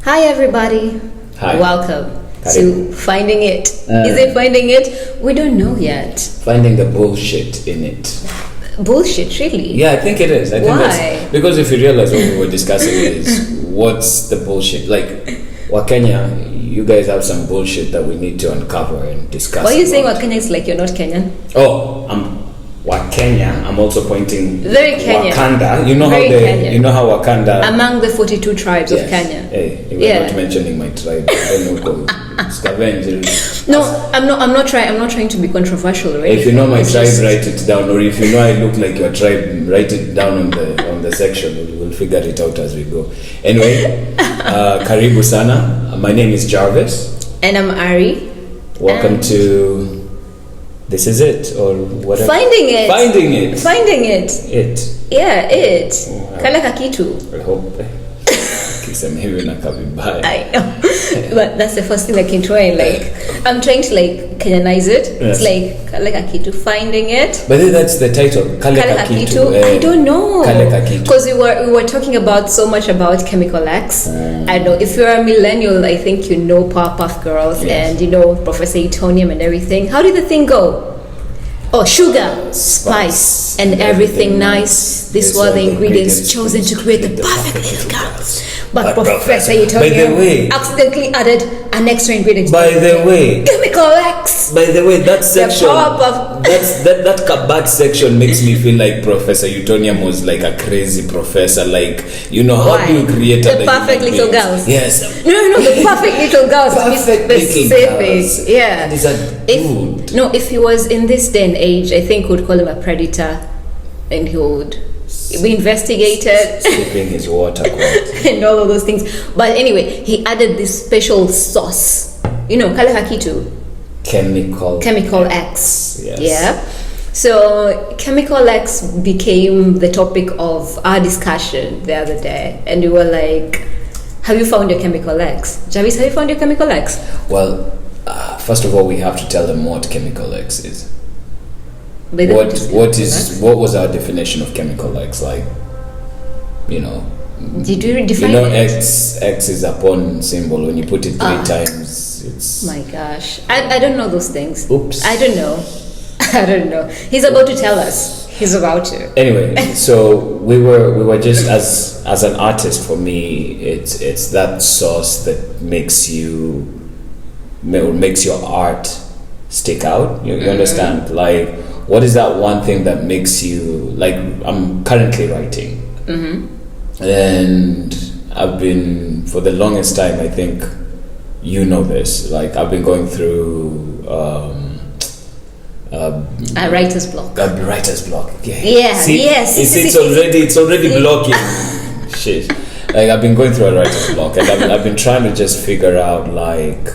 Hi everybody. Hi. Welcome Karibu. to Finding It. Is it Finding It? We don't know yet. Finding the bullshit in it. Bullshit, really? Yeah, I think it is. I think Why? that's because if you realize what we were discussing is what's the bullshit? Like, Wakenya, you guys have some bullshit that we need to uncover and discuss. Why are you saying about. Wakenya is like you're not Kenyan? Oh, I'm Wakenya. I'm also pointing Very Kenyan. Wakanda. You know Very how Kenyan. you know how Wakanda Among the 42 tribes of Kenya. Hey, you were Yeah. not mentioning my tribe. I don't know. Scavenge. No, I'm not trying to be controversial, right? If you know my It's tribe, just- write it down. Or if you know I look like your tribe, write it down on the section. We'll figure it out as we go. Anyway, karibu sana. My name is Jarvis. And I'm Ari. Welcome to This Is It or whatever. Finding It. Finding It. Finding It. It. Yeah, it. Wow. Kale kakitu. I hope. Kisema hivi na kabibaya. I know. But that's the first thing that came to mind. Like, I'm trying to like Kenyanize it. Yes. It's like kakitu, finding it. But then that's the title. Kale Kale kakitu. kakitu. I don't know. Kale kakitu. Because we were talking about so much about Chemical X. I don't know. If you're a millennial, I think you know Powerpuff Girls Yes. and you know Professor Etonium and everything. How did the thing go? Oh, sugar, spice, and everything nice. These were the ingredients chosen to create the perfect little girls. But Professor By the Etonium way- accidentally added an extra ingredient. By the way, Chemical X. By the way, that section, Powerpuff- that kabak section makes me feel like Professor Utonium was like a crazy professor. Like, you know, how Why? do you create The other perfect human little beings? girls. Yes. No, the perfect little girls. To be Perfect little specific. girls. Yeah. And he's a dude. If he was in this day and age, I think we'd call him a predator, and he would be investigated Sipping his water. quite. and all of those things. But anyway, he added this special sauce. You know, kale kakitu, Chemical X. Yes. Yeah. So Chemical X became the topic of our discussion the other day, and we were like, "Have you found your Chemical X, Jarvis? Have you found your Chemical X?" Well, first of all, we have to tell them what Chemical X is. By the way, What was our definition of Chemical X? Like, you know. Did you define You know, it? X is a pawn symbol. When you put it three times, it's. My gosh, I don't know those things. Oops. I don't know. I don't know. He's about to tell us. He's about to. Anyway, so we were just as an artist. For me, it's that sauce that makes your art stick out. You understand? Like, what is that one thing that makes you like? I'm currently writing, and I've been for the longest time. I think you know this. Like, I've been going through. A writer's block. A writer's block. Yeah. Yeah, See, yes. It's already blocking. Shit. Like, I've been going through a writer's block, and I've been trying to just figure out like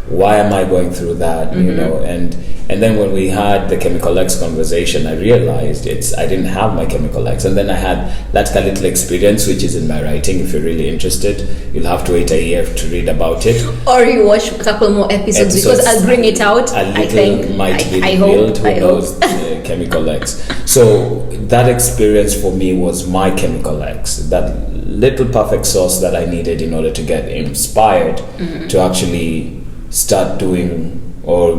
why am I going through that, you know? And then when we had the Chemical X conversation, I realized I didn't have my Chemical X, and then I had that little experience which is in my writing. If you're really interested, you'll have to wait a year to read about it. Or you watch a couple more episodes because I'll bring it out. A little I think. might be I revealed. hope. Who knows? Chemical X. So that experience for me was my Chemical X. That little perfect sauce that I needed in order to get inspired to actually start doing or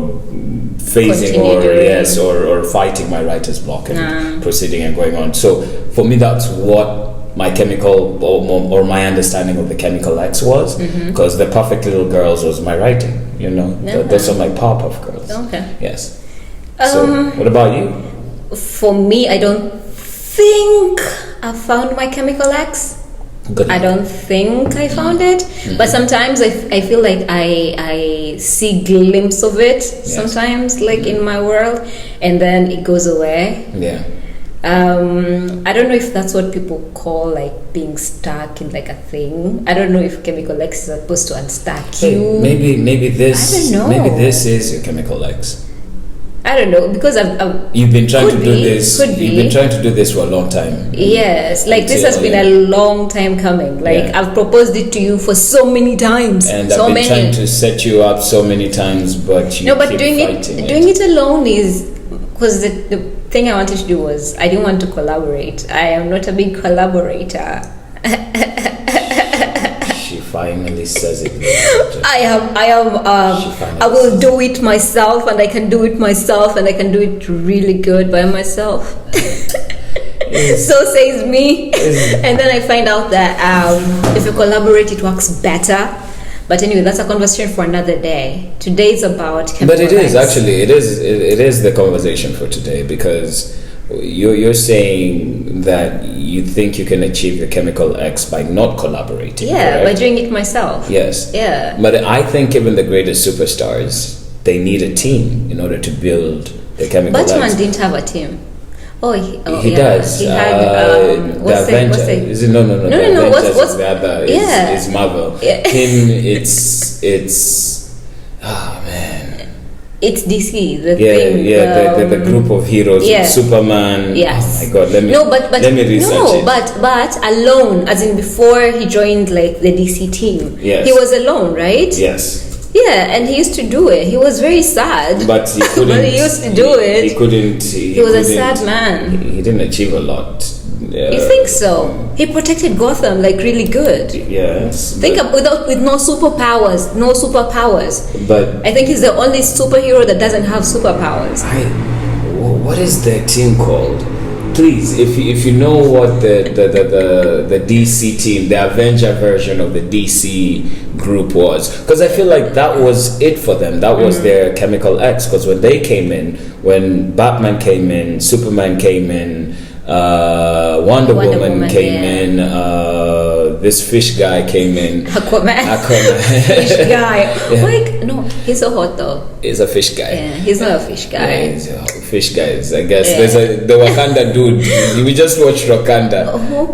phasing Continue doing. or fighting my writer's block and proceeding and going on. So for me, that's what my chemical or my understanding of the Chemical X was, because the perfect little girls was my writing. You know, those are my Powerpuff Girls. Okay. Yes. So what about you? For me, I don't think I found my Chemical X. Good. I don't think I found it, but sometimes I feel like I see glimpse of it sometimes, like in my world, and then it goes away. Yeah. I don't know if that's what people call like being stuck in like a thing. I don't know if Chemical X is supposed to unstuck you. Maybe this. I don't know. Maybe this is your Chemical X. I don't know, because I've You've been trying to Could do be, this. could be. You've been trying to do this for a long time. yes, like this has been a long time coming. Like, Yeah. I've proposed it to you for so many times, And so I've been many. trying to set you up so many times, but you No, but keep doing fighting it alone is because the thing I wanted to do was I didn't want to collaborate. I am not a big collaborator. She finally says it. I will do it myself, and I can do it myself, and I can do it really good by myself. So says me. And then I find out that if you collaborate, it works better. But anyway, that's a conversation for another day. Today is about chemical But it is X. actually, it is the conversation for today, because you're saying that you think you can achieve the chemical X by not collaborating. Yeah, correct? by doing it myself. Yes. Yeah. But I think even the greatest superstars, they need a team in order to build the chemical X. Batman didn't have a team. He does. He had the Avenger. Is it? No. No. Avengers What's is the other? yeah. Is Marvel. Yeah. Him. It's. Oh man. It's DC. The group of heroes. Yeah. Superman. Yes. Oh my God. Let me research it. But alone, as in before he joined like the DC team. Yes. He was alone, right? Yes. Yeah, and he used to do it. He was very sad. But he couldn't. But he used to do it. He couldn't. He was a sad man. He didn't achieve a lot. You think so? He protected Gotham like really good. Yes. Think of with no superpowers. But I think he's the only superhero that doesn't have superpowers. What is their team called? Please, if you know what the DC team, the Avenger version of the DC group was, because I feel like that was it for them. That was their chemical X. Because when they came in, when Batman came in, Superman came in, Wonder Woman came in, this fish guy came in. Aquaman. Fish guy. Yeah. Like, no, he's so hot though. He's a fish guy. Yeah, he's not a fish guy. Yeah, he's a fish guys. I guess Yeah. there's the Wakanda dude. We just watched Wakanda.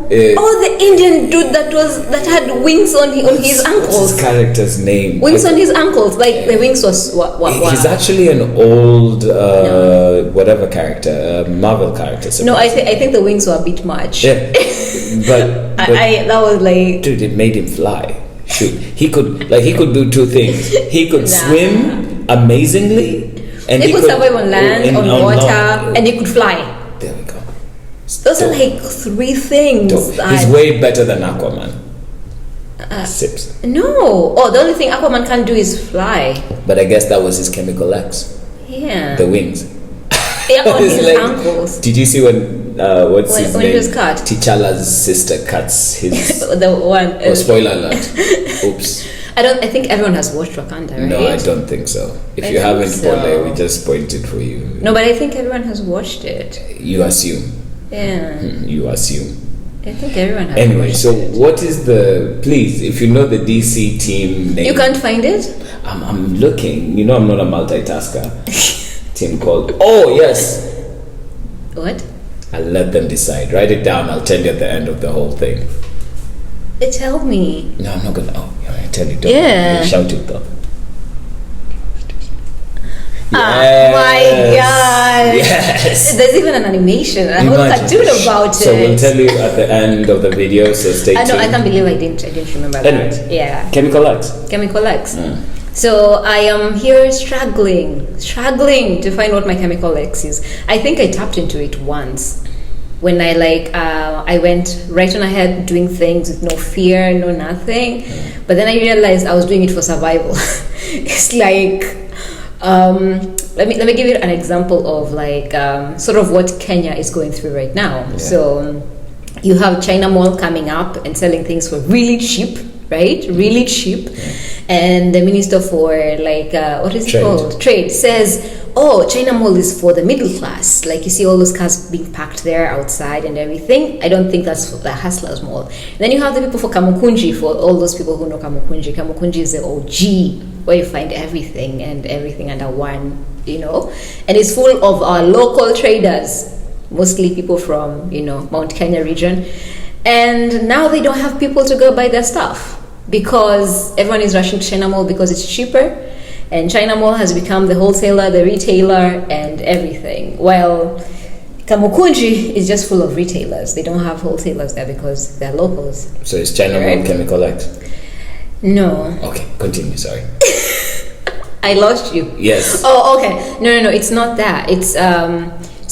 The Indian dude that had wings on his What's ankles. his character's name? Wings on his ankles, like the wings was what? He's actually an old whatever character, Marvel character. No, I think the wings were a bit much. Yeah, but that was like, dude, it made him fly. Shoot, he could do two things. He could swim amazingly, and he could survive on land, on water, and he could fly. There we go. Those are like three things. He's way better than Aquaman. Sips. No. The only thing Aquaman can do is fly. But I guess that was his chemical X. Yeah. The wings. Yeah, on his like, ankles. Did you see when what's his when name? he was cut? T'Challa's sister cuts his. The one. Oh, spoiler alert! Oops. I think everyone has watched Wakanda, right? No, I don't think so. If you haven't, Paula, we just pointed for you. No, but I think everyone has watched it. You assume. Yeah. You assume. I think everyone has. Anyway, watched so it. what is the? Please, if you know the DC team name, You can't find it. I'm looking. You know, I'm not a multitasker. Team called. Oh yes. What? I'll let them decide. Write it down. I'll tell you at the end of the whole thing. Tell me. No, I'm not gonna. Oh, I tell you. Yeah. You shout it though. Oh my god! Yes. There's even an animation, a whole Imagine. cartoon about it. So we'll tell you at the end of the video. So stay tuned. I can't believe I didn't remember Anyways, that. Yeah. Chemical X. Chemical X. So I am here struggling to find what my chemical X is. I think I tapped into it once when I went right on ahead doing things with no fear, no nothing. But then I realized I was doing it for survival. It's like let me give you an example of like sort of what Kenya is going through right now. Yeah. So you have China Mall coming up and selling things for really cheap, right? Really cheap. Yeah. And the minister for what is it called? Trade says, China Mall is for the middle class. Like you see all those cars being packed there outside and everything. I don't think that's for the Hustlers Mall. And then you have the people for Kamukunji, for all those people who know Kamukunji. Kamukunji is the OG, where you find everything under one, And it's full of our local traders, mostly people from, Mount Kenya region. And now they don't have people to go buy their stuff because everyone is rushing to China Mall because it's cheaper. And China Mall has become the wholesaler, the retailer, and everything. While Kamukunji is just full of retailers. They don't have wholesalers there because they're locals. So it's China Mall Chemical X? No. Okay, continue, sorry. I lost you. Yes. Oh, okay. No, it's not that. It's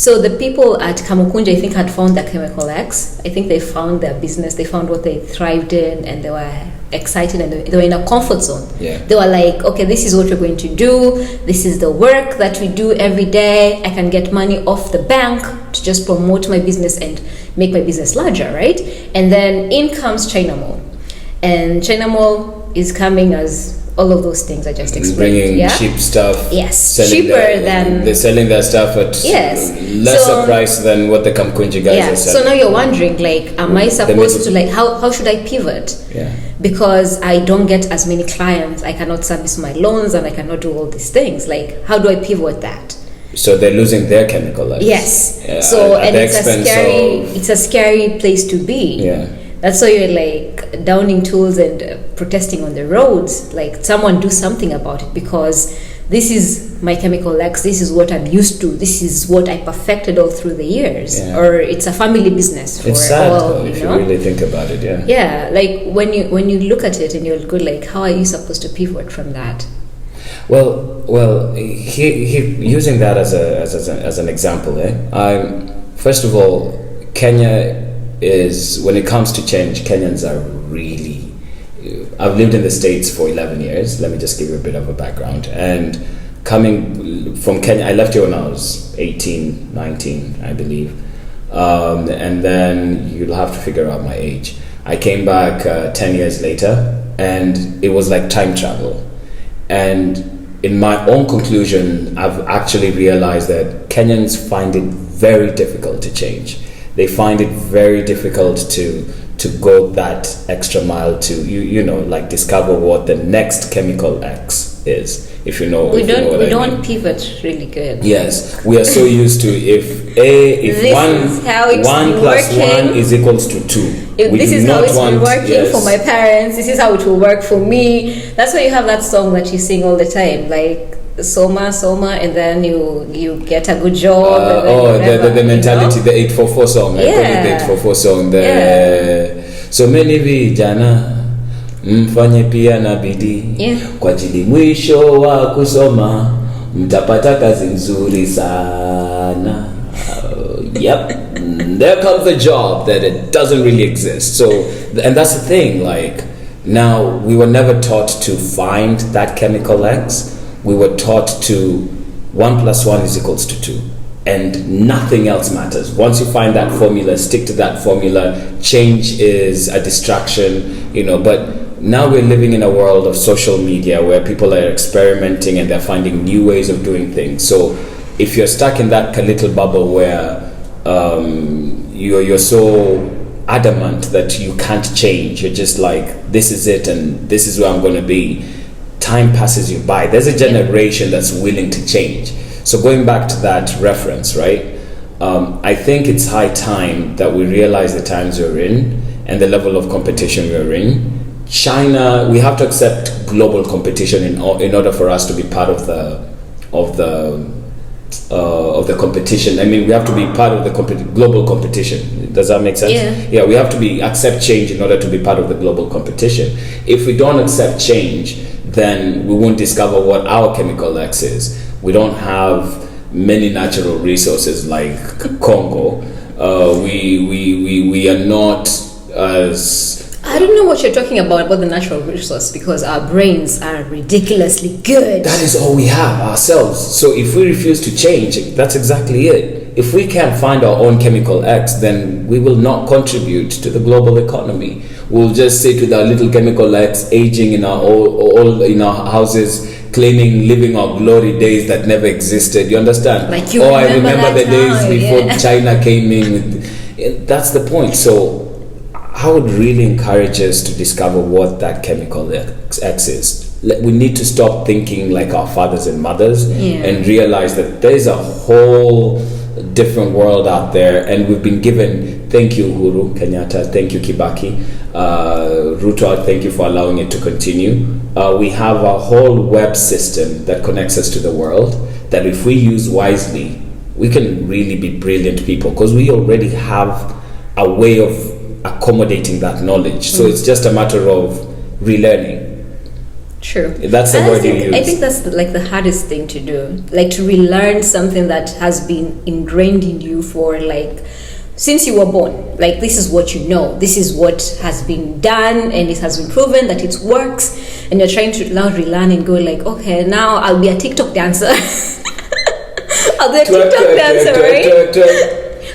So the people at Kamukunji, I think, had found their chemical X. I think they found their business, they found what they thrived in, and they were excited, and they were in a comfort zone. Yeah. They were like, okay, this is what we're going to do. This is the work that we do every day. I can get money off the bank to just promote my business and make my business larger, right? And then in comes China Mall. And China Mall is coming as all of those things I just explained. Bringing cheap stuff. Yes, cheaper than... They're selling their stuff at lesser price than what the Kamkunji guys are selling. So now you're wondering, like, am I supposed to, like, how should I pivot? Yeah. Because I don't get as many clients, I cannot service my loans, and I cannot do all these things. Like, how do I pivot that? So they're losing their chemical life. Yes. Yeah, so at and the it's a scary place to be. Yeah. That's why you're like downing tools and protesting on the roads. Like, someone do something about it, because this is my chemical X. This is what I'm used to. This is what I perfected all through the years. Yeah. Or it's a family business. It's sad though, if you really think about it. Yeah. Yeah. Like when you look at it and you're good, like, how are you supposed to pivot from that? Well, using that as an example. First of all, Kenya is, when it comes to change, Kenyans are really... I've lived in the States for 11 years. Let me just give you a bit of a background. And coming from Kenya, I left here when I was 18, 19, I believe. And then you'll have to figure out my age. I came back 10 years later, and it was like time travel. And in my own conclusion, I've actually realized that Kenyans find it very difficult to change. They find it very difficult to go that extra mile to like discover what the next chemical X is. If you know, we don't pivot really good. Yes, we are so used to if one plus one is equals to 2. This is how it's been working for my parents. This is how it will work for me. That's why you have that song that you sing all the time, like Soma, and then you get a good job. The mentality, the 844 song. I call it the 844 song. So many vijana mfanye pia na bidii kwa ajili mwisho wa kusoma mtapata kazi nzuri sana. Yep, there comes a job that it doesn't really exist. So, and that's the thing. Like, now we were never taught to find that chemical X. We were taught to 1 plus 1 is equals to 2, and nothing else matters. Once you find that formula, stick to that formula. Change is a distraction, but now we're living in a world of social media where people are experimenting and they're finding new ways of doing things. So if you're stuck in that little bubble where you're so adamant that you can't change, you're just like, this is it and this is where I'm going to be, time passes you by. There's a generation that's willing to change. So going back to that reference, right? I think it's high time that we realize the times we're in and the level of competition we're in. China, we have to accept global competition in order for us to be part of the competition. I mean, we have to be part of the global competition. Does that make sense? Yeah, we have to accept change in order to be part of the global competition. If we don't accept change, then we won't discover what our chemical X is. We don't have many natural resources like Congo. We are not as... I don't know what you're talking about the natural resource, because our brains are ridiculously good. That is all we have, ourselves. So if we refuse to change, that's exactly it. If we can't find our own chemical X, then we will not contribute to the global economy. We'll just sit with our little chemical X, aging in all in our houses, living our glory days that never existed. You understand? Like you I remember the days before China came in. That's the point. So I would really encourage us to discover what that chemical X is. We need to stop thinking like our fathers and mothers and realize that there's a whole different world out there, and we've been given, thank you Uhuru Kenyatta, thank you Kibaki, Ruto, thank you for allowing it to continue. We have a whole web system that connects us to the world, that if we use wisely, we can really be brilliant people, because we already have a way of accommodating that knowledge. So it's just a matter of relearning. True. That's the And word you use. I think that's like the hardest thing to do, like to relearn something that has been ingrained in you for like since you were born. Like this is what you know, this is what has been done, and it has been proven that it works. And you're trying to now relearn and go like, okay, now I'll be a TikTok dancer. I'll be a TikTok dancer, right?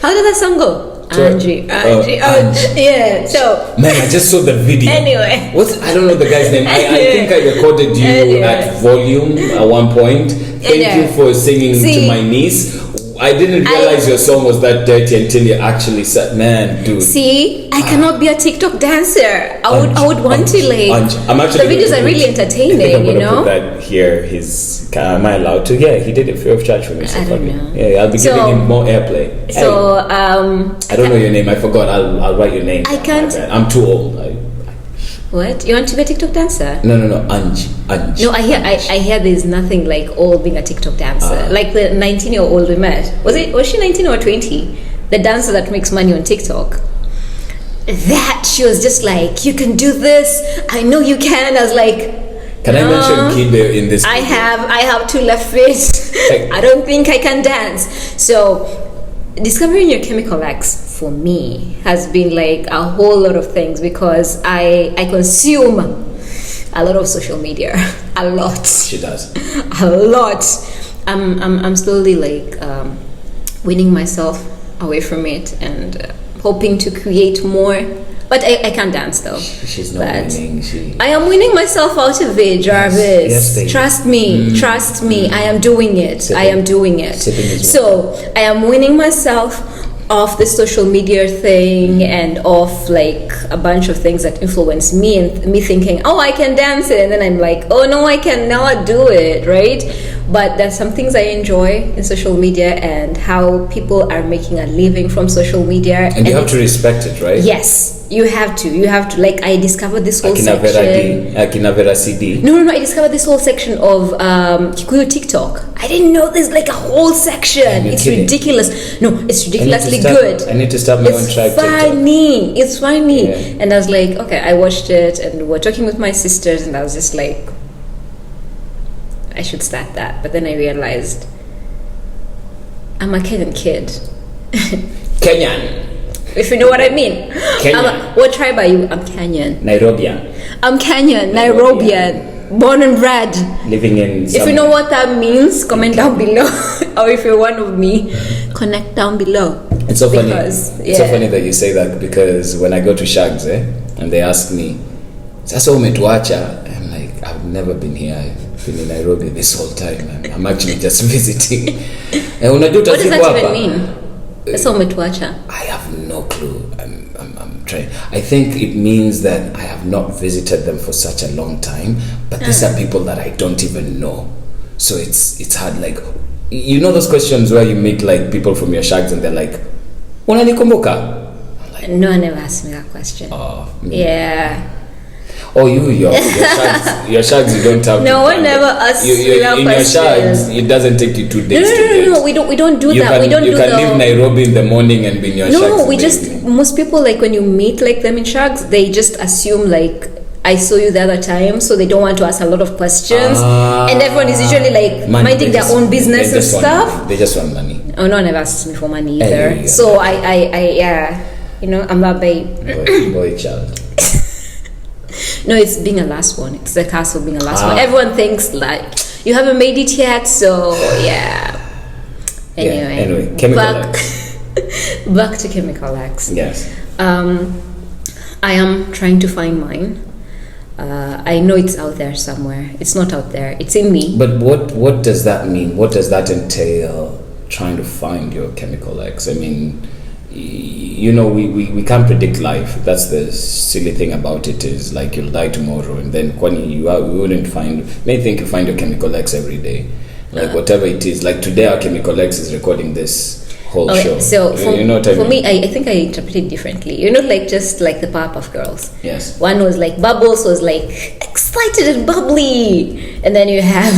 How did that song go? Angie. Yeah. So man, I just saw the video. Anyway, I don't know the guy's name. I think I recorded you at volume at one point. Thank you for singing to my niece. I didn't realize your song was that dirty until you actually said, "Man, dude." See, I cannot be a TikTok dancer. I would want to like. I'm actually the videos are really entertaining. I think I'm gonna put that here. Am I allowed to? Yeah, he did it free of charge for me. So I don't know. Yeah, I'll be giving him more airplay. So I don't know your name. I forgot. I'll write your name. I can't. I'm too old. What? You want to be a TikTok dancer? No, Anj. No, I hear there's nothing like all being a TikTok dancer. Like the 19-year-old we met. Was she 19 or 20? The dancer that makes money on TikTok. That she was just like, you can do this. I know you can. I was like, can I mention Kibe in this? I have 2 left feet. I don't think I can dance. So discovering your chemical X for me has been like a whole lot of things, because I consume a lot of social media. A lot. She does. A lot. I'm slowly like weaning myself away from it and hoping to create more. But I can't dance though. She's not winning. I am winning myself out of it, Jarvis. Yes, trust me. Trust me. I am doing it. So I am winning myself off the social media thing and off like a bunch of things that influence me, and me thinking, oh, I can dance it, and then I'm like, oh no, I cannot do it, right? But there's some things I enjoy in social media and how people are making a living from social media, and you have to respect it, right? Yes, you have to. Like, I discovered this whole section. Akinavera CD. No, I discovered this whole section of Kikuyu TikTok. I didn't know there's like a whole section. It's ridiculous. No, it's ridiculously good. I need to start my own tribe. It's funny. Yeah. And I was like, okay, I watched it, and we're talking with my sisters, and I was just like, I should start that. But then I realized I'm a Kenyan kid. Kenyan. If you know what I mean. Kenyan. What tribe are you? I'm Kenyan. Nairobian. I'm Kenyan. Nairobian. Born and bred. Living in. If you know what that means, comment down below. Or if you're one of me, connect down below. It's so funny. It's so funny that you say that, because when I go to Shags, and they ask me, "Sasa umetuacha?" I'm like, I've never been here. I've been in Nairobi this whole time. I'm actually just visiting. What does that even mean? Sasa umetuacha? I have no clue. I'm trying. I think it means that I have not visited them for such a long time, but these are people that I don't even know. So it's hard. Like, you know those questions where you meet like people from your shags and they're like, "Unanikumbuka?" Like, no one ever asked me that question. Oh, yeah. Oh, your shags, you don't have. No one ever asked me that question. In your shags, it doesn't take you 2 days. No. We don't do that. You can leave Nairobi in the morning and be in your shags. No, we just, most people, like when you meet like them in shags, they just assume like, I saw you the other time, so they don't want to ask a lot of questions, and everyone is usually like minding their own business and stuff. They just want money. Oh, no one ever asks me for money either. Yeah. So I I'm that babe. Boy child. No, it's being a last one. It's the curse of being a last one. Everyone thinks like you haven't made it yet, so yeah. Anyway, Chemical X. Back to Chemical X. Yes. I am trying to find mine. I know it's out there somewhere. It's not out there. It's in me. But what does that mean? What does that entail? Trying to find your chemical X. I mean, you know, we can't predict life. That's the silly thing about it, is like you'll die tomorrow, and then when you wouldn't find. May think you find your chemical X every day, like whatever it is. Like today, our chemical X is recording this whole show. So for me, I think I interpret it differently. You know, like just like the Powerpuff Girls. Yes. One was like Bubbles was like excited and bubbly, and then you have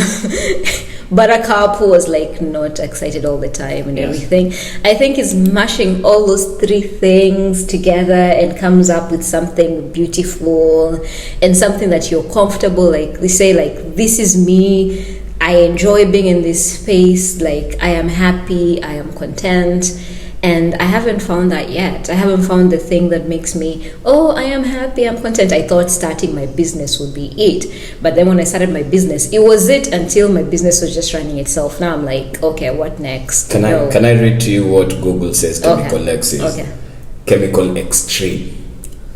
Buttercup was like not excited all the time and everything. I think he's mashing all those three things together and comes up with something beautiful and something that you're comfortable. Like they say, like, this is me. I enjoy being in this space. Like, I am happy. I am content. And I haven't found that yet. I haven't found the thing that makes me, oh, I am happy, I'm content. I thought starting my business would be it. But then when I started my business, it was it until my business was just running itself. Now I'm like, okay, what next? Can I read to you what Google says Chemical X is? Okay. Chemical Extreme.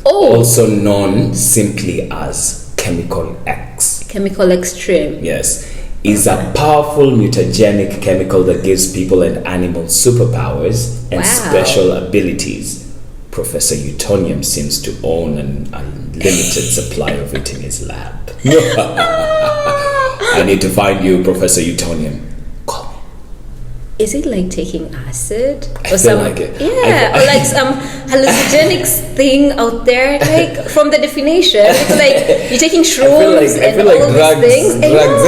Oh. Also known simply as Chemical X. Chemical Extreme. Yes. Is a powerful mutagenic chemical that gives people and animals superpowers and special abilities. Professor Utonium seems to own an unlimited supply of it in his lab. I need to find you, Professor Utonium. Call me. Is it like taking acid? I feel like it. Yeah, or like some hallucinogenic thing out there. Like, from the definition, it's like you're taking shrooms and all of these things.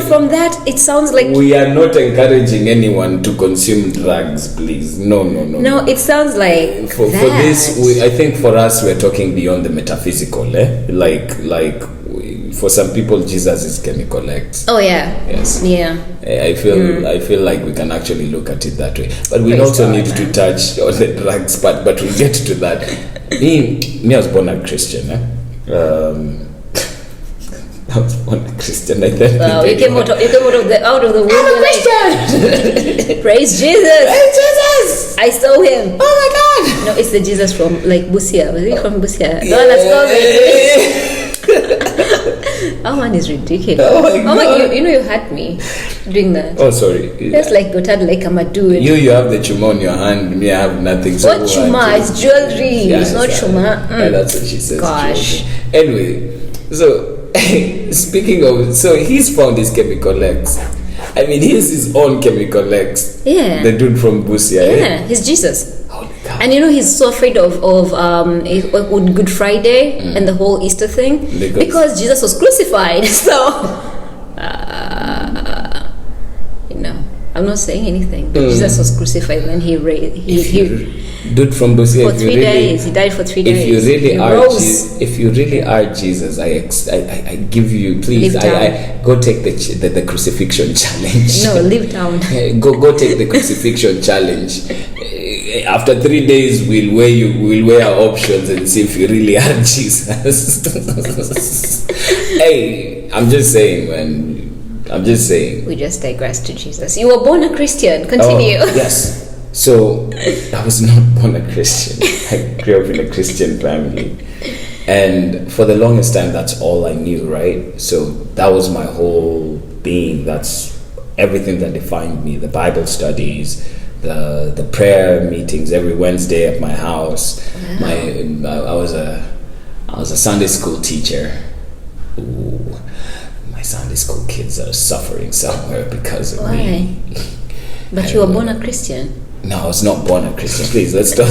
From that, it sounds like... We are not encouraging anyone to consume drugs, please. No. No, it sounds like for this, I think for us, we're talking beyond the metaphysical. Like for some people, Jesus is Chemical X. Oh yeah. Yes. Yeah. I feel like we can actually look at it that way. But we also need to touch on the drugs part. But we'll get to that. Me, I was born a Christian. I was born a Christian. I think. Wow, you came out of the womb. I'm a Christian. Praise Jesus. Praise Jesus. I saw him. Oh my God. No, it's the Jesus from like Busia. Was he from Busia? The one that's called. That one is ridiculous. Oh my God. You know you hurt me doing that. Oh, sorry. That's like gotad like I'm a dude. You have the chuma on your hand. Me, I have nothing. So what chuma? It's jewelry. It's not chuma. Yeah, that's what she says. Gosh. Anyway, so speaking of, so he's found his Chemical X. I mean, he's his own Chemical X. Yeah. The dude from Busia. Yeah, he's Jesus. Holy God. And you know he's so afraid of Good Friday and the whole Easter thing because Jesus was crucified. So, I'm not saying anything. But Jesus was crucified when he dude from Busia. For 3 days, he died for 3 days. If you really are Jesus, I give you, please. I go take the crucifixion challenge. No, leave town. Go take the crucifixion challenge. After 3 days, we'll weigh our options and see if you really are Jesus. Hey, I'm just saying, man. We just digress to Jesus. You were born a Christian. Continue. Oh, yes. So I was not born a Christian. I grew up in a Christian family. And for the longest time, that's all I knew, right? So that was my whole being. That's everything that defined me. The Bible studies, the prayer meetings every Wednesday at my house. Wow. I was a Sunday school teacher. Ooh, my Sunday school kids are suffering somewhere because of me. But you were born a Christian. No, I was not born a Christian. Please, let's stop.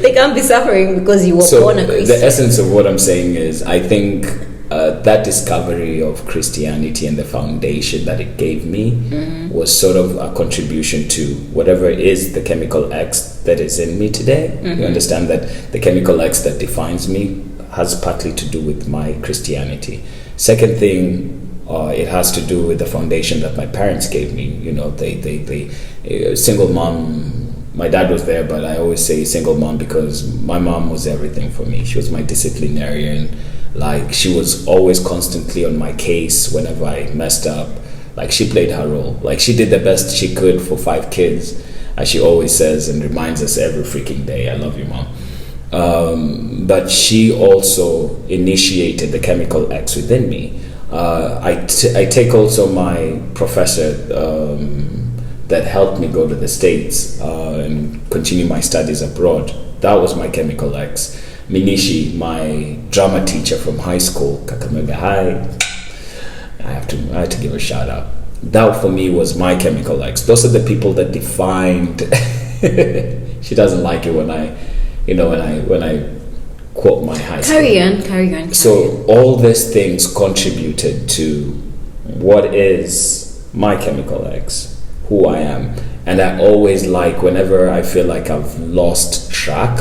They can't be suffering because you were born a Christian. The essence of what I'm saying is, I think that discovery of Christianity and the foundation that it gave me was sort of a contribution to whatever is the Chemical X that is in me today. You understand that the Chemical X that defines me has partly to do with my Christianity. Second thing, it has to do with the foundation that my parents gave me. You know, they single mom. My dad was there, but I always say single mom because my mom was everything for me. She was my disciplinarian. Like, she was always constantly on my case whenever I messed up. Like, she played her role. Like, she did the best she could for 5 kids, as she always says and reminds us every freaking day. I love you, Mom. But she also initiated the Chemical X within me. I take also my professor that helped me go to the States and continue my studies abroad. That was my Chemical X. Minishi, my drama teacher from high school, Kakamega High, I have to give a shout out. That for me was my Chemical X. Those are the people that defined. She doesn't like it when I quote my high school. Carry on. So all these things contributed to what is my chemical X, who I am. And I always like, whenever I feel like I've lost track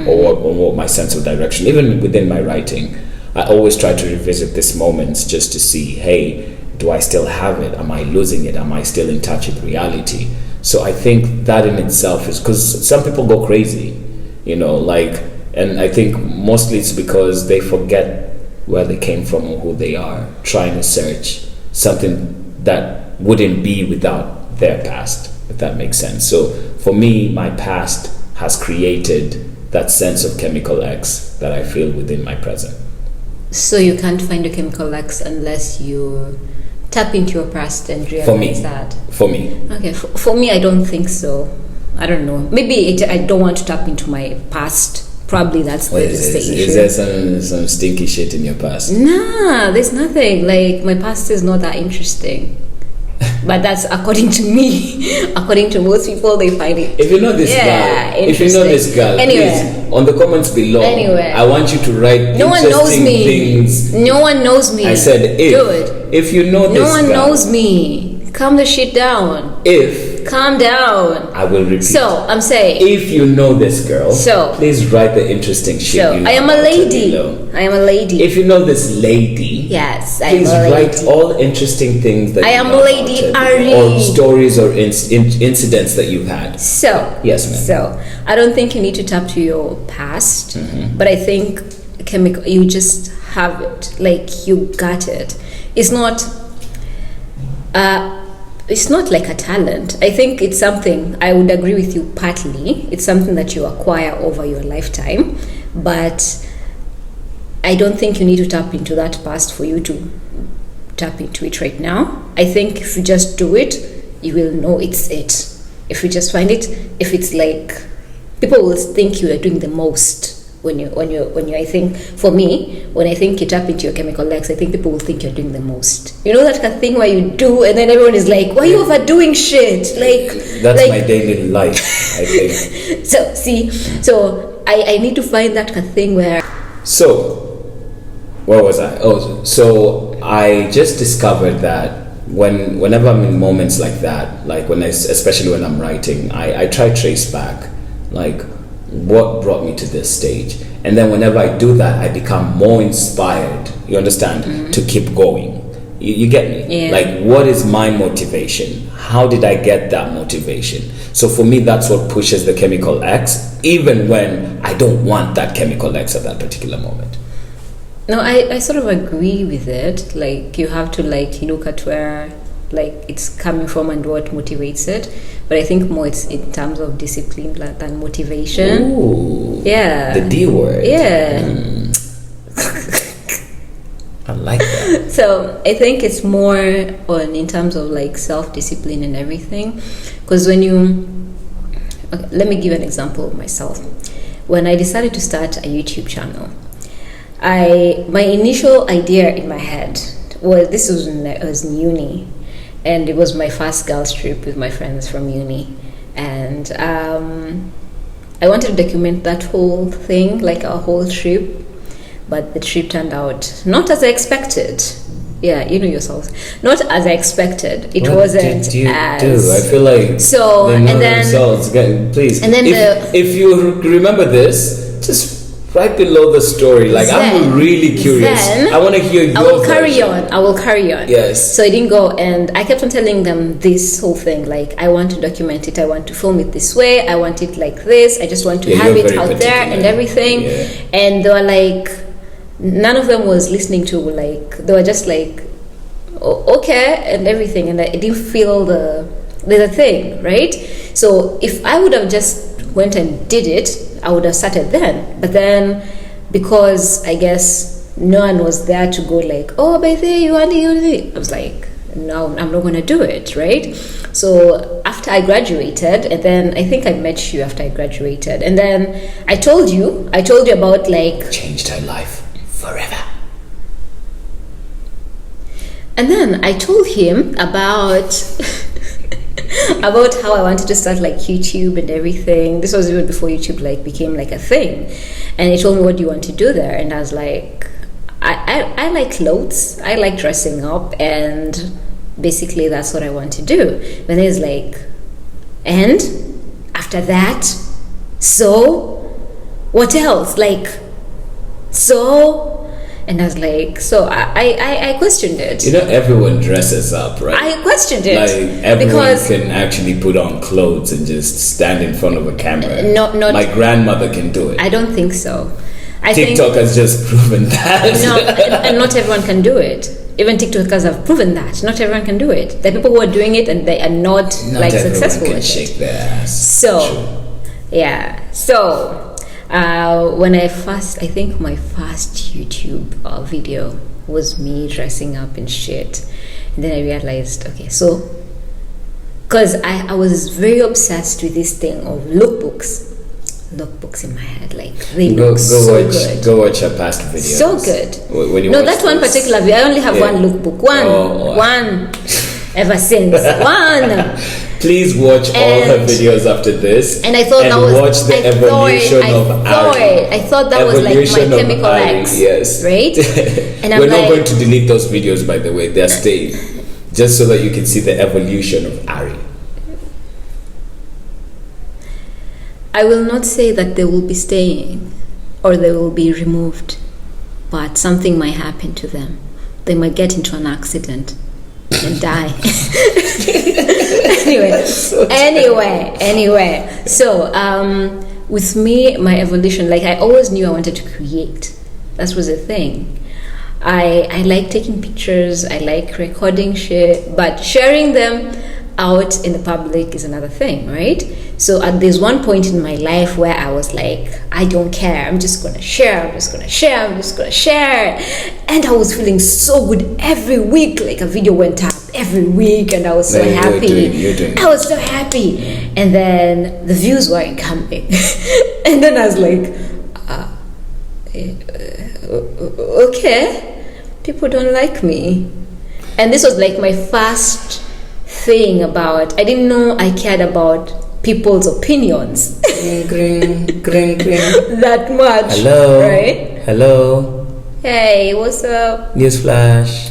or my sense of direction, even within my writing, I always try to revisit these moments just to see, hey, do I still have it? Am I losing it? Am I still in touch with reality? So I think that in itself is, because some people go crazy, and I think mostly it's because they forget where they came from or who they are, trying to search something that wouldn't be without their past, if that makes sense. So for me, my past has created that sense of chemical X that I feel within my present. So you can't find a chemical X unless you tap into your past and realize that. For me. Okay, for me, I don't think so. I don't know. Maybe I don't want to tap into my past. Probably that's the issue. Is there some stinky shit in your past? Nah, there's nothing. Like, my past is not that interesting. But that's according to me. According to most people, they find it. If you know this girl, anyway, please, on the comments below, I want you to write no one knows me. Things. No one knows me. I said if you know this girl. No one knows me. Calm the shit down. Calm down. I will repeat. So, I'm saying, if you know this girl, please write the interesting shit you know. I am a lady. I am a lady. If you know this lady, yes, I am a lady. Please write all interesting things that I am a lady, Ari. Or stories or incidents that you've had. So, yes, ma'am. So, I don't think you need to tap to your past, but I think you just have it. Like, you got it. It's not like a talent. I think it's something, I would agree with you partly. It's something that you acquire over your lifetime. But I don't think you need to tap into that past for you to tap into it right now. I think if you just do it, you will know it's it. If you just find it, if it's like, people will think you are doing the most. When you, I think, for me, when I think you tap into your chemical X, I think people will think you're doing the most. You know that kind of thing where you do, and then everyone is like, "Why are you overdoing shit?" That's my daily life, I think. So I need to find that kind of thing where. So, where was I? Oh, so I just discovered that whenever I'm in moments like that, like especially when I'm writing, I try to trace back, like, what brought me to this stage. And then whenever I do that, I become more inspired, you understand, to keep going. You get me? Yeah. Like, what is my motivation? How did I get that motivation? So for me, that's what pushes the chemical X, even when I don't want that chemical X at that particular moment. No, I sort of agree with it. Like, you have to look at where it's coming from and what motivates it. But I think more it's in terms of discipline than motivation. Ooh, yeah, the D word. Yeah. I like that. So I think it's more in terms of self-discipline and everything. Because when let me give an example of myself. When I decided to start a YouTube channel, my initial idea in my head was, this was when I was in uni. And it was my first girls' trip with my friends from uni. And I wanted to document that whole thing, like our whole trip. But the trip turned out not as I expected. Yeah, you know yourselves. Not as I expected. It wasn't did you as... do? I feel like so, they know and then, themselves. Please, and then if you remember this, just... right below the story, I'm really curious. I want to hear your I will carry on. Yes. So I didn't go, and I kept on telling them this whole thing. I want to document it. I want to film it this way. I want it like this. I just want to have it out there and everything. Yeah. And they were like, none of them was listening to. They were just like, oh, okay, and everything. And I didn't feel the thing, right? So if I would have just went and did it, I would have started then. But then, because I guess no one was there to go oh, by the way, you want it. I was like, no, I'm not going to do it, right? So after I graduated, and then I think I met you after I graduated, and then I told you about changed her life forever. And then I told him about how I wanted to start YouTube and everything. This was even before YouTube became a thing. And he told me, what do you want to do there? And I was like, I like clothes. I like dressing up, and basically that's what I want to do. But then it's like, and after that, so what else? Like, so. And I was like, so I questioned it. You know, everyone dresses up, right? I questioned it. Like, everyone can actually put on clothes and just stand in front of a camera. Not my grandmother can do it. I don't think so. TikTok has just proven that. No, and not everyone can do it. Even TikTokers have proven that. Not everyone can do it. There are people who are doing it and they are not like successful can with shake it. Their ass. So, True. yeah. So, when I think my first YouTube video was me dressing up in shit. And then I realized, okay, so, because I was very obsessed with this thing of lookbooks in my head, like they look so good. Go watch your past videos. So good. When you no, that one particular video, I only have one lookbook. One. Ever since. One. Please watch all her videos after this. And I thought that was watch the evolution of Ari. I thought that was like my chemical X. Yes. Right? And we're not going to delete those videos, by the way. They're staying. Just so that you can see the evolution of Ari. I will not say that they will be staying or they will be removed, but something might happen to them. They might get into an accident and die. Anyway. So, with me, my evolution, like I always knew I wanted to create. That was a thing. I like taking pictures, I like recording shit, but sharing them out in the public is another thing, right? So there's one point in my life where I was like, I don't care, I'm just gonna share. And I was feeling so good every week, like a video went up every week and I was so happy. I was so happy. And then the views weren't coming. And then I was like, okay, people don't like me. And this was like my first thing about, I didn't know I cared about people's opinions that much. Hello. Right? Hello. Hey, what's up? Newsflash.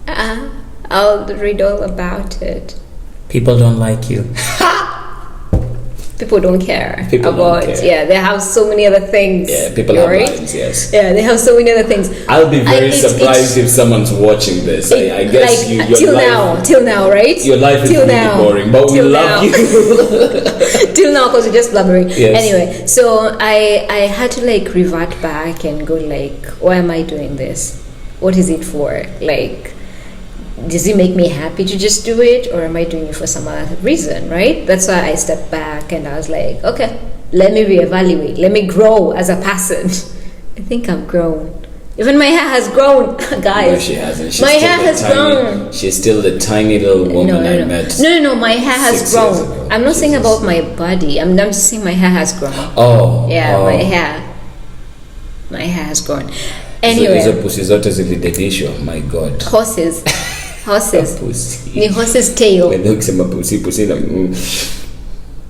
I'll read all about it. People don't like you. People don't care people about don't care. Yeah, they have so many other things. Yeah, people have lives, yes. Yeah, they have so many other things. I'll be very surprised if someone's watching this. I guess like, your till now, right? Your life is really boring, but we love you. Till now, because we're just blubbering. Yes. Anyway, so I had to like revert back and go like, why am I doing this? What is it for? Like, does it make me happy to just do it, or am I doing it for some other reason, right? That's why I stepped back and I was like, okay, let me reevaluate, let me grow as a person. I think I've grown. Even my hair has grown, guys. No, she hasn't. My hair has grown. She's still the tiny little woman I met. No, my hair has grown. I'm not saying about my body. I'm just saying my hair has grown. My hair has grown. Anyway. Hizo pussy zote zilidedishwa, my God. Horses. Pussy. Ni horse's tail. When ukisema pussy na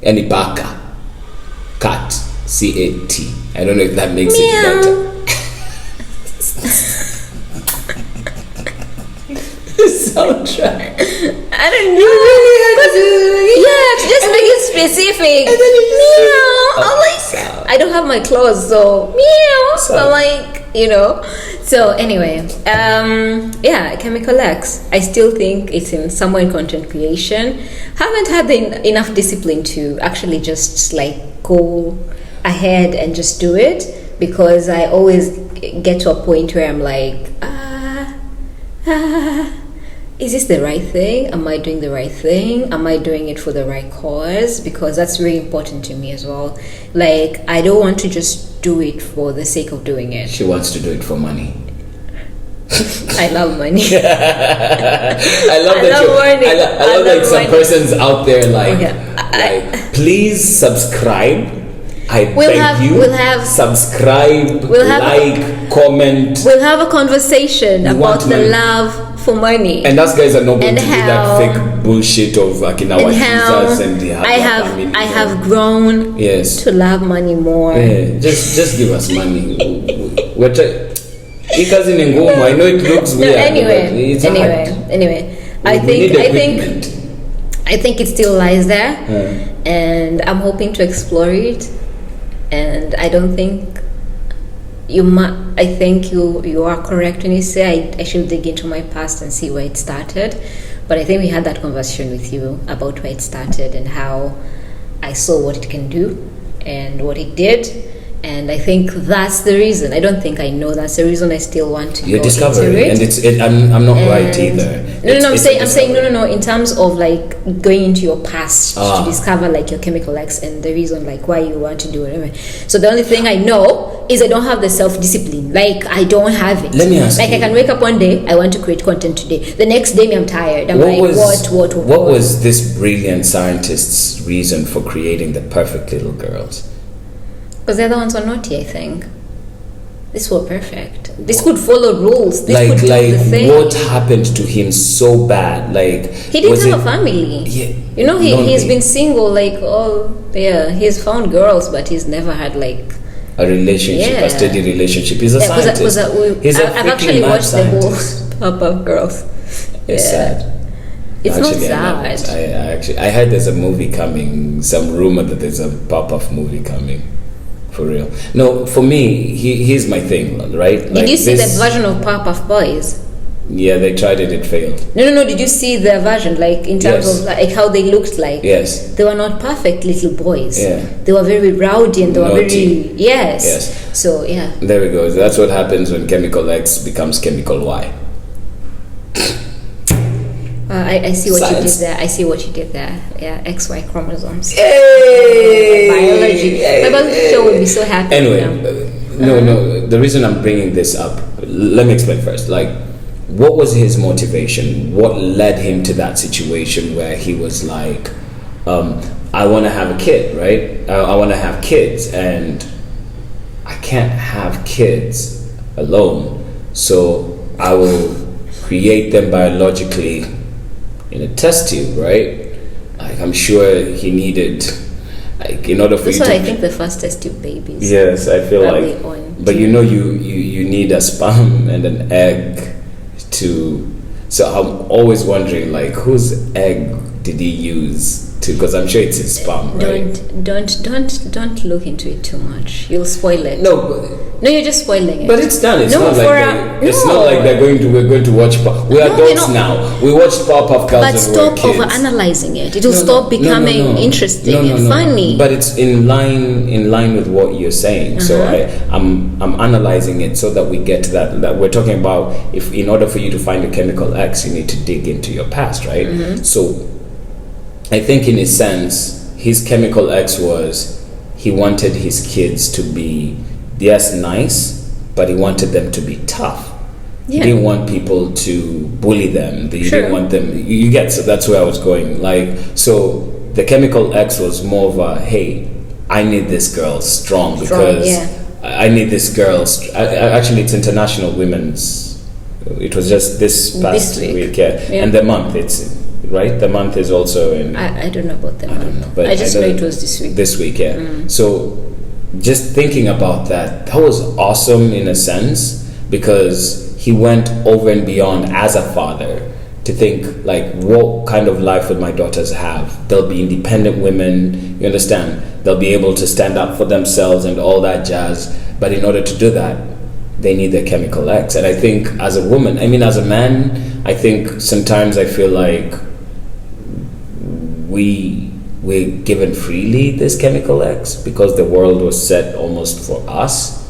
yani paka. Cat. C-A-T. I don't know if that makes it better. Soundtrack. I don't know. Just make it specific. And then meow. I'm like, I don't have my claws, so meow. So I'm like, So anyway, Chemical X. I still think it's in somewhere in content creation. Haven't had enough discipline to actually just like go ahead and just do it, because I always get to a point where I'm like, is this the right thing? Am I doing the right thing? Am I doing it for the right cause? Because that's really important to me as well. Like, I don't want to just do it for the sake of doing it. She wants to do it for money. I love money. I love that some person's out there like please subscribe. We'll have subscribe, comment. We'll have a conversation about the love for money. And us guys are not going to do that fake bullshit of Akinawa Jesus and the I have grown to love money more. Yeah, just give us money. I know it looks weird. Anyway, I We need think equipment. I think it still lies there, and I'm hoping to explore it. And I don't think I think you are correct when you say I should dig into my past and see where it started. But I think we had that conversation with you about where it started and how I saw what it can do and what it did. And I think that's the reason. I don't think I know that's the reason I still want to You're go into discovering, it. and I'm not right either. I'm saying no. In terms of like going into your past to discover like your chemical X and the reason like why you want to do whatever. So the only thing I know is I don't have the self-discipline. Like I don't have it. Let me ask like you. I can wake up one day, I want to create content today. The next day, I'm tired. I'm What was this brilliant scientist's reason for creating the perfect little girls? Because the other ones were naughty, I think. These were perfect. This could follow rules. This could do the thing. What happened to him so bad? Like he didn't have a family. Yeah, you know, he's been single. Like he's found girls, but he's never had like a relationship, a steady relationship. He's a scientist. I've actually watched the whole Pop-Up Girls. It's sad. It's actually, not sad. I heard there's a movie coming. Some rumor that there's a pop-up movie coming. For real. No, for me, here's my thing, right? Did you see that version of Pop-Up Boys? Yeah, they tried it. It failed. No. Did you see the version, like in terms of like how they looked like? Yes. They were not perfect little boys. Yeah. They were very rowdy and they were Naughty. very yes. So yeah. There we go. That's what happens when chemical X becomes chemical Y. I see what Science. you did there. I see what you did there. Yeah, XY chromosomes. Hey! Biology. My biology teacher would be so happy. Anyway, no. The reason I'm bringing this up, let me explain first. Like, what was his motivation? What led him to that situation where he was like, I want to have a kid, right? I want to have kids, and I can't have kids alone, so I will create them biologically in a test tube, right? Like, I'm sure he needed, like, in order for That's you what to... I think the first test tube babies. Yes, I feel like... But you know, you need a sperm and an egg to... So I'm always wondering, like, whose egg did he use to... Because I'm sure it's his sperm, right? Don't look into it too much. You'll spoil it. No, you're just spoiling it. but it's done. It's not like we're going to watch. We're adults now. We watched Pop-Up Girls but when we were stop kids. over-analyzing it. It'll stop becoming interesting and funny. But it's in line with what you're saying. So I'm analyzing it so that we get to that we're talking about. If in order for you to find a chemical X, you need to dig into your past, right? So I think in a sense, his chemical X was he wanted his kids to be nice, but he wanted them to be tough. He didn't want people to bully them. He didn't want them. You get, so that's where I was going. Like, so the chemical X was more of a, hey, I need this girl strong because I need this girl. Actually, it's International Women's. It was just this past week, and the month. It's right. The month is also in. I don't know about the month. I don't know, but I just know it was this week. This week, yeah. So, just thinking about that was awesome in a sense because he went over and beyond as a father to think like, what kind of life would my daughters have? They'll be independent women, you understand? They'll be able to stand up for themselves and all that jazz. But in order to do that, they need their chemical X. And I think as a woman, as a man, I think sometimes I feel like we're given freely this chemical X because the world was set almost for us.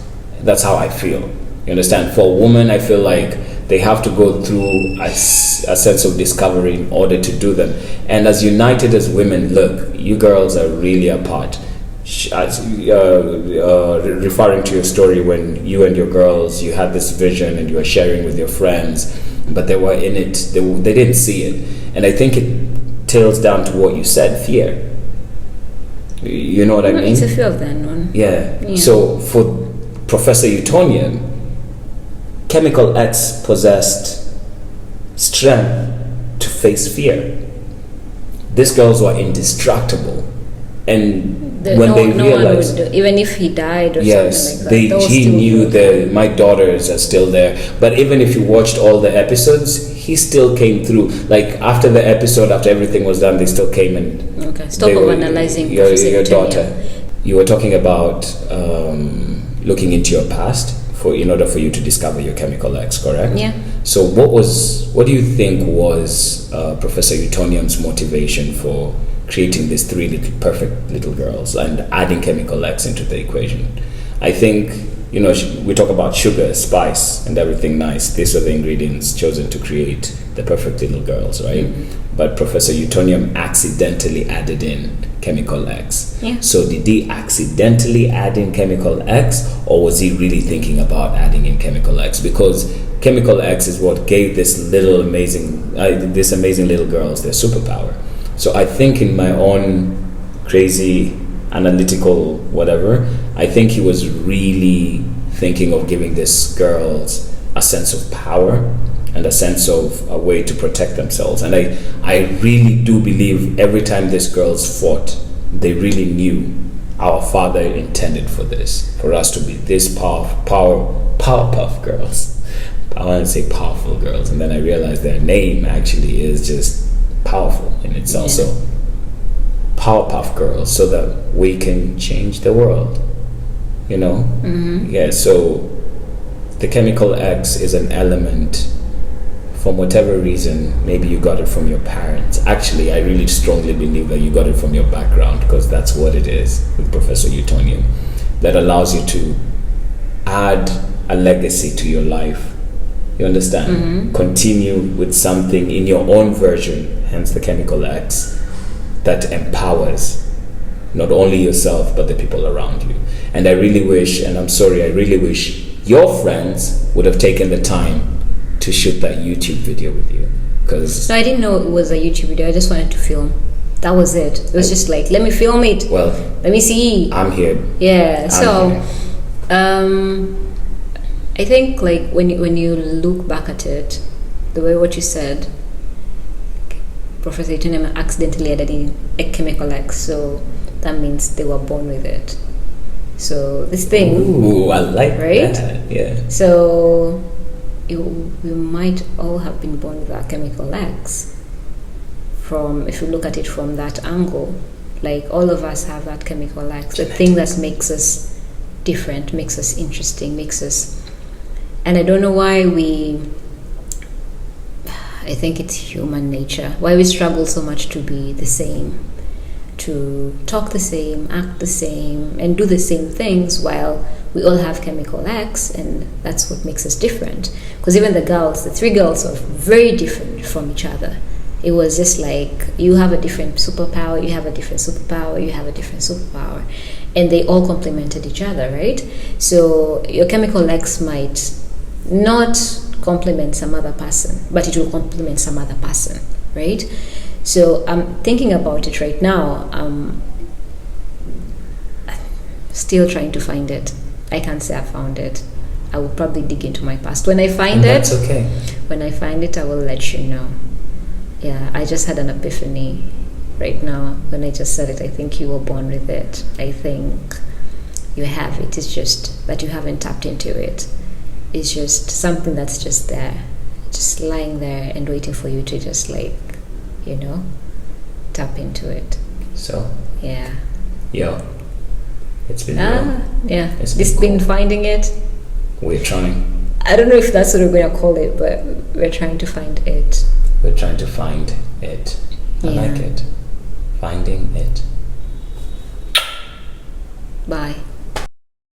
That's how I feel. You understand? For a woman, I feel like they have to go through a sense of discovery in order to do them. And as united as women, look, you girls are really apart. Referring to your story when you and your girls, you had this vision and you were sharing with your friends, but they were in it, they didn't see it. And I think it tails down to what you said, fear. You know what I mean? It's a fear of the unknown. Yeah. So for Professor Utonium, chemical X possessed strength to face fear. These girls were indestructible, and when they realized, even if he died or something like that, he knew that my daughters are still there. But even if you watched all the episodes, he still came through. Like after the episode, after everything was done, they still came and Okay, stop analyzing your daughter. You were talking about looking into your past in order for you to discover your chemical X, correct? Yeah. So what do you think was Professor Utonium's motivation for creating these three perfect little girls and adding chemical X into the equation? I think, we talk about sugar, spice, and everything nice. These are the ingredients chosen to create the perfect little girls, right? Mm-hmm. But Professor Utonium accidentally added in chemical X. Yeah. So did he accidentally add in chemical X, or was he really thinking about adding in chemical X? Because chemical X is what gave these amazing little girls their superpower. So I think, in my own crazy analytical whatever, I think he was really thinking of giving these girls a sense of power and a sense of a way to protect themselves. And I really do believe every time these girls fought, they really knew our Father intended for this, for us to be this powerpuff girls. I want to say powerful girls, and then I realized their name actually is just powerful in itself. Yeah. So Powerpuff Girls, so that we can change the world, Mm-hmm. Yeah. So the chemical X is an element. From whatever reason, maybe you got it from your parents. Actually, I really strongly believe that you got it from your background, because that's what it is with Professor Utonium, that allows you to add a legacy to your life. You understand? Mm-hmm. Continue with something in your own version, hence the chemical X, that empowers not only yourself but the people around you. And I really wish your friends would have taken the time to shoot that YouTube video with you. Because I didn't know it was a YouTube video. I just wanted to film. That was it. It was just like, let me film it. Well, let me see. I'm here. Yeah. I think, like, when you look back at it, the way what you said, Professor Utonium accidentally added in a chemical X, so that means they were born with it. So this thing. Ooh, I like right? that. Yeah. So we might all have been born with that chemical X. If you look at it from that angle, like, all of us have that chemical X, the thing that makes us different, makes us interesting, and I don't know why I think it's human nature, why we struggle so much to be the same, to talk the same, act the same, and do the same things, while we all have chemical X, and that's what makes us different. Because even the three girls are very different from each other. It was just like, you have a different superpower, you have a different superpower, you have a different superpower, and they all complemented each other, right? So your chemical X might not complement some other person, but it will complement some other person, right? So I'm thinking about it right now. I'm still trying to find it. I can't say I found it. I will probably dig into my past. When I find it, that's okay. When I find it, I will let you know. Yeah, I just had an epiphany right now when I just said it. I think you were born with it. I think you have it. It's just that you haven't tapped into it. It's just something that's just there, just lying there and waiting for you to just, like, tap into it. So yeah, it's been yeah, it's been finding it. We're trying. I don't know if that's what we're gonna call it, but we're trying to find it. We're trying to find it. I like it. Finding it. Bye.